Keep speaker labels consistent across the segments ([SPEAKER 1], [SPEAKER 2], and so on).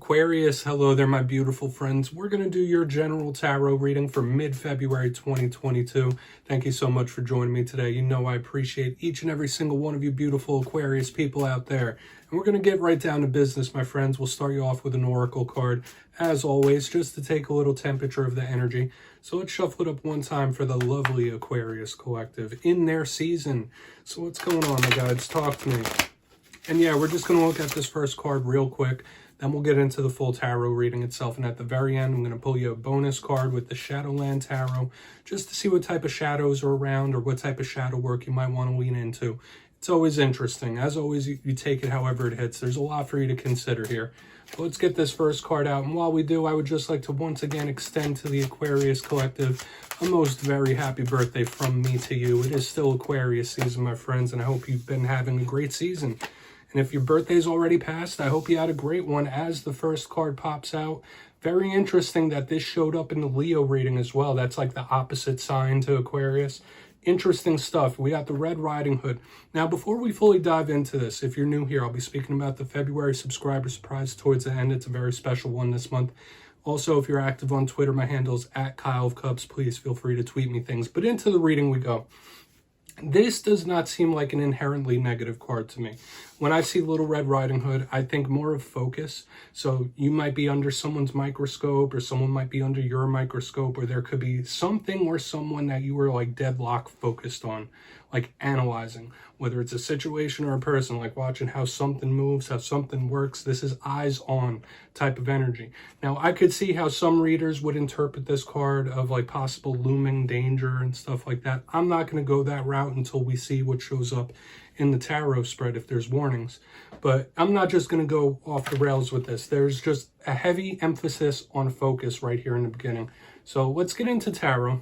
[SPEAKER 1] Aquarius, hello there, my beautiful friends. We're going to do your general tarot reading for mid-February 2022. Thank you so much for joining me today. You know I appreciate each and every single one of you beautiful Aquarius people out there. And we're going to get right down to business, my friends. We'll start you off with an oracle card, as always, just to take a little temperature of the energy. So let's shuffle it up one time for the lovely Aquarius collective in their season. So what's going on, my guides? Talk to me. And yeah, we're just going to look at this first card real quick. Then we'll get into the full tarot reading itself. And at the very end, I'm going to pull you a bonus card with the Shadowland Tarot, just to see what type of shadows are around or what type of shadow work you might want to lean into. It's always interesting. As always, you take it however it hits. There's a lot for you to consider here. But let's get this first card out. And while we do, I would just like to once again extend to the Aquarius collective a most very happy birthday from me to you. It is still Aquarius season, my friends, and I hope you've been having a great season. And if your birthday's already passed, I hope you had a great one as the first card pops out. Very interesting that this showed up in the Leo reading as well. That's like the opposite sign to Aquarius. Interesting stuff. We got the Red Riding Hood. Now, before we fully dive into this, if you're new here, I'll be speaking about the February subscriber surprise towards the end. It's a very special one this month. Also, if you're active on Twitter, my handle is @KyleofCups. Please feel free to tweet me things. But into the reading we go. This does not seem like an inherently negative card to me. When I see Little Red Riding Hood, I think more of focus. So you might be under someone's microscope, or someone might be under your microscope, or there could be something or someone that you were like deadlock focused on, like analyzing, whether it's a situation or a person, like watching how something moves, how something works. This is eyes on type of energy. Now, I could see how some readers would interpret this card of like possible looming danger and stuff like that. I'm not going to go that route until we see what shows up in the tarot spread if there's warnings. But I'm not just going to go off the rails with this. There's just a heavy emphasis on focus right here in the beginning. So let's get into tarot.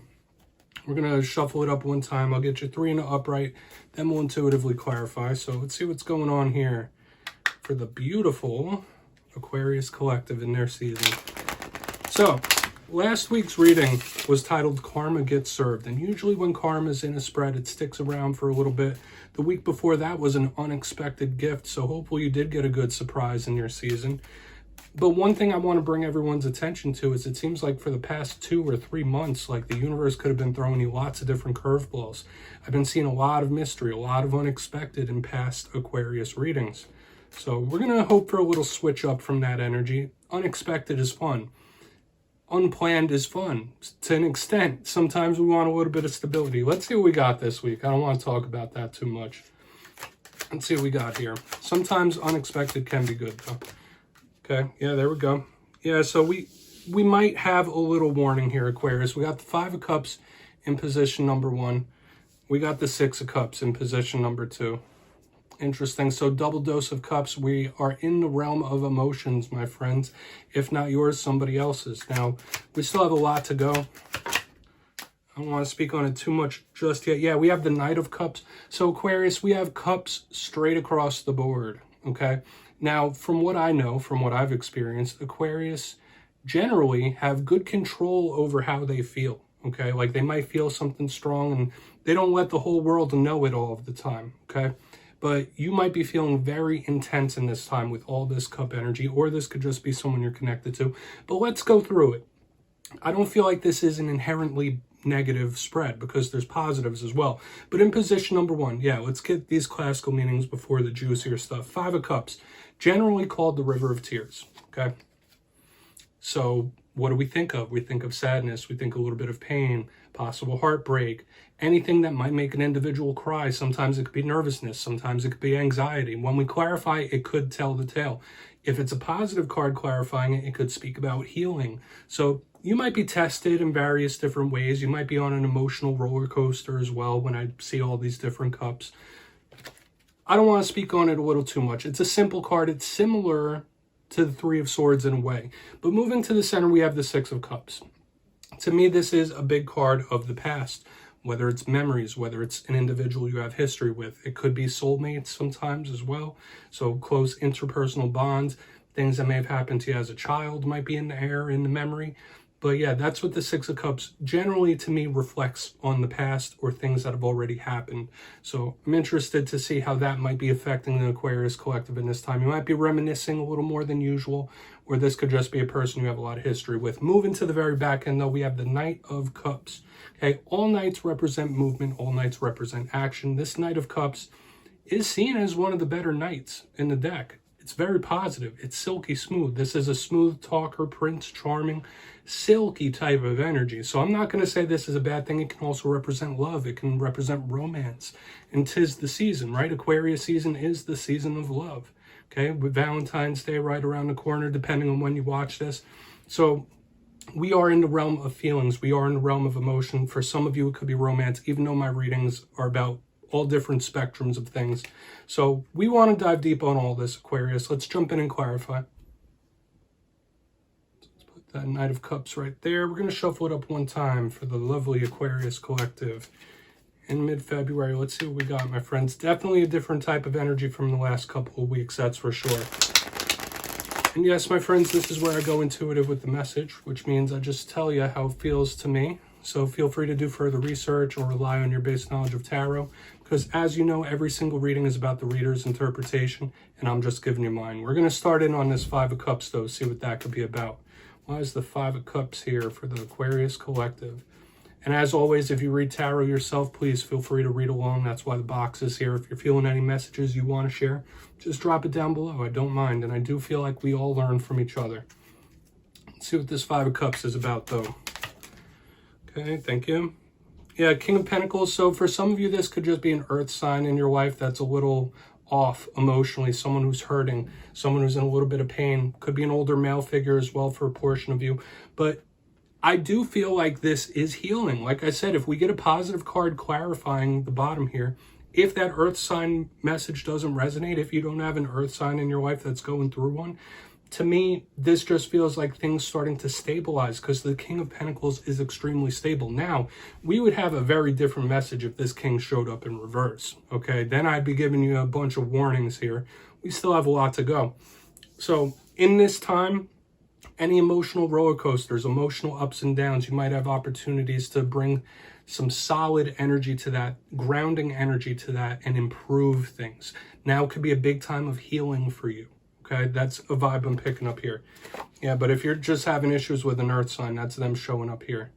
[SPEAKER 1] We're going to shuffle it up one time. I'll get you 3 in the upright, then we'll intuitively clarify. So let's see what's going on here for the beautiful Aquarius collective in their season. So last week's reading was titled Karma Gets Served. And usually when karma is in a spread, it sticks around for a little bit. The week before that was an unexpected gift. So hopefully you did get a good surprise in your season. But one thing I want to bring everyone's attention to is it seems like for the past 2 or 3 months, like the universe could have been throwing you lots of different curveballs. I've been seeing a lot of mystery, a lot of unexpected in past Aquarius readings. So we're going to hope for a little switch up from that energy. Unexpected is fun. Unplanned is fun to an extent. Sometimes we want a little bit of stability. Let's see what we got this week. I don't want to talk about that too much. Let's see what we got here. Sometimes unexpected can be good though. Okay, yeah, there we go. Yeah, so we might have a little warning here, Aquarius. We got the 5 of Cups in position number 1. We got the 6 of Cups in position number 2. Interesting. So double dose of cups. We are in the realm of emotions, my friends. If not yours, somebody else's. Now, we still have a lot to go. I don't want to speak on it too much just yet. Yeah, we have the Knight of Cups. So Aquarius, we have cups straight across the board, okay? Now, from what I know, from what I've experienced, Aquarius generally have good control over how they feel, okay? Like they might feel something strong and they don't let the whole world know it all of the time, okay? But you might be feeling very intense in this time with all this cup energy, or this could just be someone you're connected to. But let's go through it. I don't feel like this is an inherently negative spread because there's positives as well. But in position number 1, yeah, let's get these classical meanings before the juicier stuff. 5 of Cups, generally called the River of Tears, okay? So what do we think of? We think of sadness. We think a little bit of pain, possible heartbreak, anything that might make an individual cry. Sometimes it could be nervousness. Sometimes it could be anxiety. When we clarify, it could tell the tale. If it's a positive card clarifying it, it could speak about healing. So you might be tested in various different ways. You might be on an emotional roller coaster as well when I see all these different cups. I don't want to speak on it a little too much. It's a simple card. It's similar to the 3 of Swords in a way. But moving to the center, we have the 6 of Cups. To me, this is a big card of the past, whether it's memories, whether it's an individual you have history with. It could be soulmates sometimes as well. So close interpersonal bonds, things that may have happened to you as a child might be in the air, in the memory. But yeah, that's what the Six of Cups generally to me reflects on the past or things that have already happened. So I'm interested to see how that might be affecting the Aquarius collective in this time. You might be reminiscing a little more than usual, or this could just be a person you have a lot of history with. Moving to the very back end though, we have the Knight of Cups. Okay, all knights represent movement, all knights represent action. This Knight of Cups is seen as one of the better knights in the deck. It's very positive. It's silky smooth. This is a smooth talker, prince charming, silky type of energy. So I'm not going to say this is a bad thing. It can also represent love. It can represent romance. And 'tis the season, right? Aquarius season is the season of love. Okay, with Valentine's Day right around the corner, depending on when you watch this. So we are in the realm of feelings. We are in the realm of emotion. For some of you, it could be romance, even though my readings are about all different spectrums of things. So we want to dive deep on all this, Aquarius. Let's jump in and clarify. Let's put that Knight of Cups right there. We're going to shuffle it up one time for the lovely Aquarius collective. In mid-February, let's see what we got, my friends. Definitely a different type of energy from the last couple of weeks, that's for sure. And yes, my friends, this is where I go intuitive with the message, which means I just tell you how it feels to me. So feel free to do further research or rely on your base knowledge of tarot, because as you know, every single reading is about the reader's interpretation, and I'm just giving you mine. We're going to start in on this Five of Cups, though, see what that could be about. Why is the Five of Cups here for the Aquarius collective? And as always, if you read tarot yourself, please feel free to read along. That's why the box is here. If you're feeling any messages you want to share, just drop it down below. I don't mind, and I do feel like we all learn from each other. Let's see what this Five of Cups is about, though. Okay, thank you. Yeah, King of Pentacles. So for some of you, this could just be an earth sign in your life that's a little off emotionally, someone who's hurting, someone who's in a little bit of pain. Could be an older male figure as well for a portion of you. But I do feel like this is healing. Like I said, if we get a positive card clarifying the bottom here, if that earth sign message doesn't resonate, if you don't have an earth sign in your life that's going through one, to me, this just feels like things starting to stabilize, because the King of Pentacles is extremely stable. Now, we would have a very different message if this king showed up in reverse, okay? Then I'd be giving you a bunch of warnings here. We still have a lot to go. So in this time, any emotional roller coasters, emotional ups and downs, you might have opportunities to bring some solid energy to that, grounding energy to that, and improve things. Now could be a big time of healing for you. Okay, that's a vibe I'm picking up here. Yeah, but if you're just having issues with an earth sign, that's them showing up here.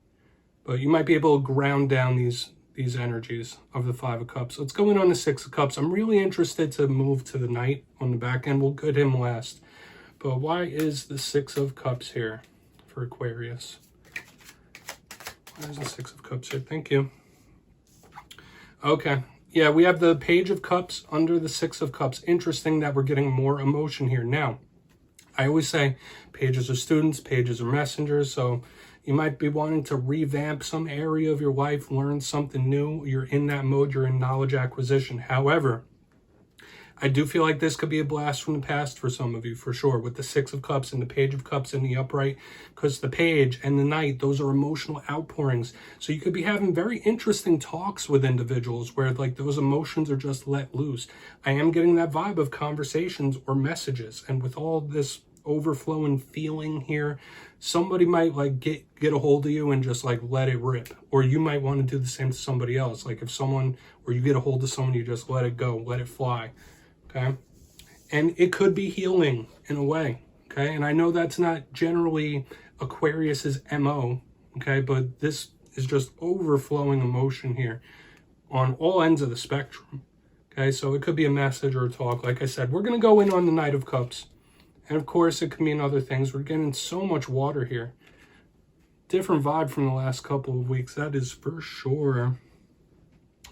[SPEAKER 1] But you might be able to ground down these energies of the Five of Cups. Let's go in on the Six of Cups. I'm really interested to move to the Knight on the back end. We'll get him last. But why is the Six of Cups here for Aquarius? Why is the Six of Cups here? Thank you. Okay. Yeah, we have the Page of Cups under the Six of Cups. Interesting that we're getting more emotion here. Now, I always say pages are students, pages are messengers. So you might be wanting to revamp some area of your life, learn something new. You're in that mode. You're in knowledge acquisition. However, I do feel like this could be a blast from the past for some of you, for sure, with the Six of Cups and the Page of Cups in the upright, because the Page and the Knight, those are emotional outpourings. So you could be having very interesting talks with individuals where like those emotions are just let loose. I am getting that vibe of conversations or messages, and with all this overflowing feeling here, somebody might like get a hold of you and just like let it rip, or you might want to do the same to somebody else. Like if someone, or you get a hold of someone, you just let it go, let it fly. Okay, and it could be healing in a way. Okay, and I know that's not generally Aquarius's MO. Okay, but this is just overflowing emotion here on all ends of the spectrum. Okay, so it could be a message or a talk. Like I said, we're going to go in on the Knight of Cups, and of course it could mean other things. We're getting so much water here. Different vibe from the last couple of weeks, that is for sure.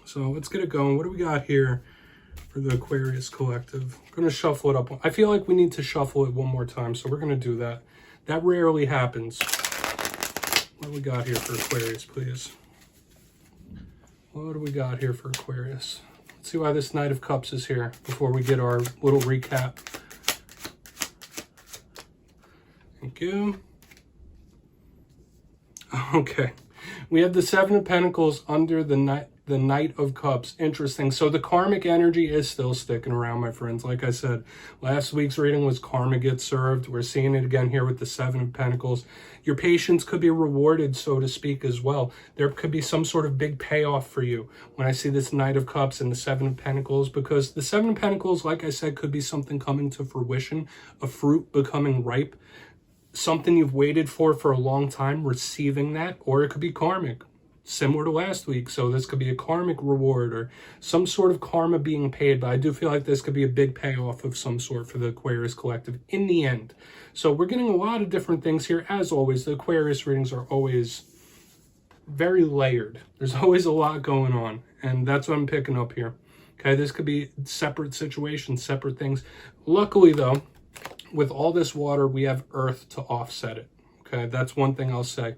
[SPEAKER 1] So let's get it going. What do we got here for the Aquarius collective? I'm going to shuffle it up. I feel like we need to shuffle it one more time, so we're going to do that. That rarely happens. What do we got here for Aquarius, please? What do we got here for Aquarius? Let's see why this Knight of Cups is here before we get our little recap. Thank you. Okay. We have the Seven of Pentacles under the the Knight of Cups. Interesting. So the karmic energy is still sticking around, my friends. Like I said, last week's reading was karma gets served. We're seeing it again here with the Seven of Pentacles. Your patience could be rewarded, so to speak, as well. There could be some sort of big payoff for you when I see this Knight of Cups and the Seven of Pentacles, because the Seven of Pentacles, like I said, could be something coming to fruition, a fruit becoming ripe, something you've waited for a long time, receiving that, or it could be karmic, similar to last week. So this could be a karmic reward or some sort of karma being paid, but I do feel like this could be a big payoff of some sort for the Aquarius collective in the end. So we're getting a lot of different things here. As always, the Aquarius readings are always very layered. There's always a lot going on, and that's what I'm picking up here. Okay, this could be separate situations, separate things. Luckily, though, with all this water, we have earth to offset it. Okay, that's one thing I'll say.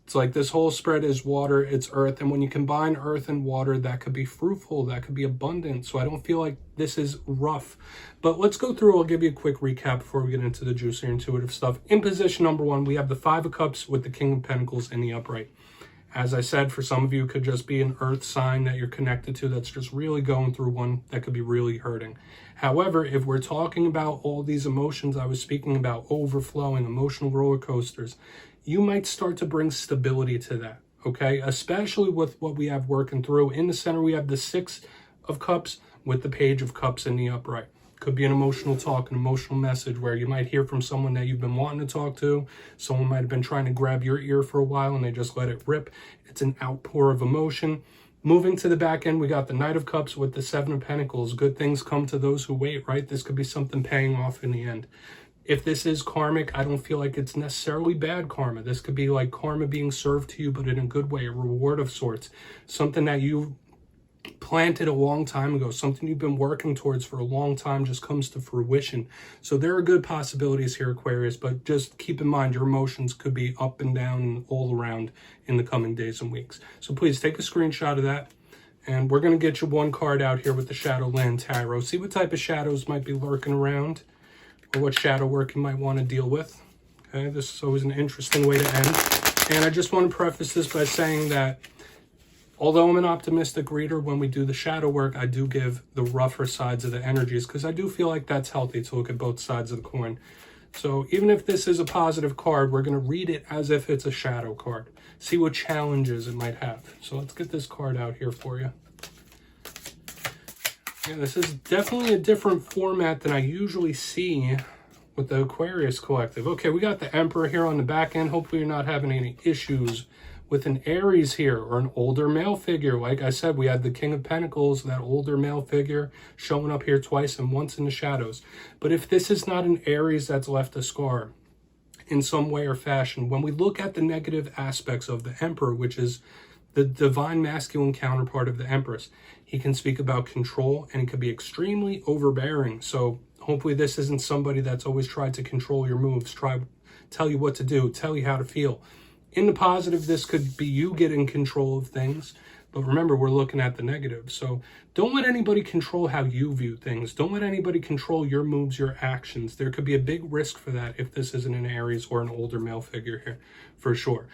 [SPEAKER 1] It's like this whole spread is water, it's earth, and when you combine earth and water, that could be fruitful, that could be abundant. So I don't feel like this is rough. But let's go through, I'll give you a quick recap before we get into the juicier intuitive stuff. In position number 1, we have the Five of Cups with the King of Pentacles in the upright. As I said, for some of you, it could just be an earth sign that you're connected to that's just really going through one that could be really hurting. However, if we're talking about all these emotions I was speaking about, overflowing, emotional roller coasters, you might start to bring stability to that, okay? Especially with what we have working through. In the center, we have the Six of Cups with the Page of Cups in the upright. Could be an emotional talk, an emotional message where you might hear from someone that you've been wanting to talk to. Someone might have been trying to grab your ear for a while and they just let it rip. It's an outpour of emotion. Moving to the back end, we got the Knight of Cups with the Seven of Pentacles. Good things come to those who wait, right? This could be something paying off in the end. If this is karmic, I don't feel like it's necessarily bad karma. This could be like karma being served to you, but in a good way, a reward of sorts. Something that you planted a long time ago, something you've been working towards for a long time just comes to fruition. So there are good possibilities here, Aquarius, but just keep in mind your emotions could be up and down and all around in the coming days and weeks. So please take a screenshot of that. And we're going to get you one card out here with the Shadowland Tarot. See what type of shadows might be lurking around, or what shadow work you might want to deal with. Okay, this is always an interesting way to end. And I just want to preface this by saying that although I'm an optimistic reader, when we do the shadow work, I do give the rougher sides of the energies because I do feel like that's healthy to look at both sides of the coin. So even if this is a positive card, we're going to read it as if it's a shadow card. See what challenges it might have. So let's get this card out here for you. Yeah, this is definitely a different format than I usually see with the Aquarius collective. Okay, we got the Emperor here on the back end. Hopefully you're not having any issues with an Aries here or an older male figure. Like I said, we had the King of Pentacles, that older male figure showing up here twice and once in the shadows. But if this is not an Aries that's left a scar in some way or fashion, when we look at the negative aspects of the Emperor, which is the divine masculine counterpart of the Empress, he can speak about control and he can be extremely overbearing. So hopefully this isn't somebody that's always tried to control your moves, tell you what to do, tell you how to feel. In the positive, this could be you getting control of things. But remember, we're looking at the negative. So don't let anybody control how you view things. Don't let anybody control your moves, your actions. There could be a big risk for that if this isn't an Aries or an older male figure here, for sure.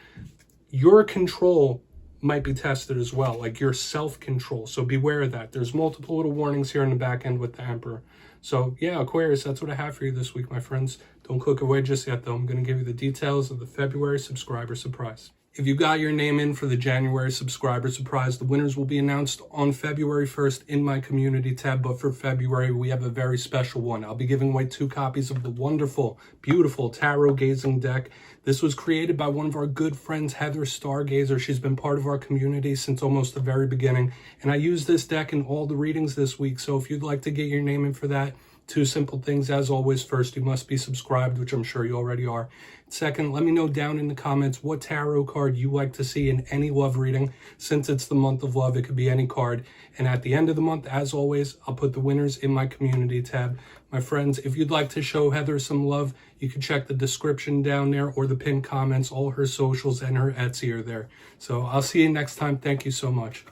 [SPEAKER 1] Your control might be tested as well, like your self-control. So beware of that. There's multiple little warnings here in the back end with the Emperor. So yeah, Aquarius, that's what I have for you this week, my friends. Don't click away just yet, though. I'm going to give you the details of the February subscriber surprise. If you got your name in for the January subscriber surprise, the winners will be announced on February 1st in my community tab. But for February, we have a very special one. I'll be giving away 2 copies of the wonderful, beautiful tarot gazing deck. This was created by one of our good friends, Heather Stargazer. She's been part of our community since almost the very beginning. And I use this deck in all the readings this week. So if you'd like to get your name in for that, 2 simple things. As always, first, you must be subscribed, which I'm sure you already are. Second, let me know down in the comments what tarot card you like to see in any love reading. Since it's the month of love, it could be any card. And at the end of the month, as always, I'll put the winners in my community tab. My friends, if you'd like to show Heather some love, you can check the description down there or the pinned comments. All her socials and her Etsy are there. So I'll see you next time. Thank you so much.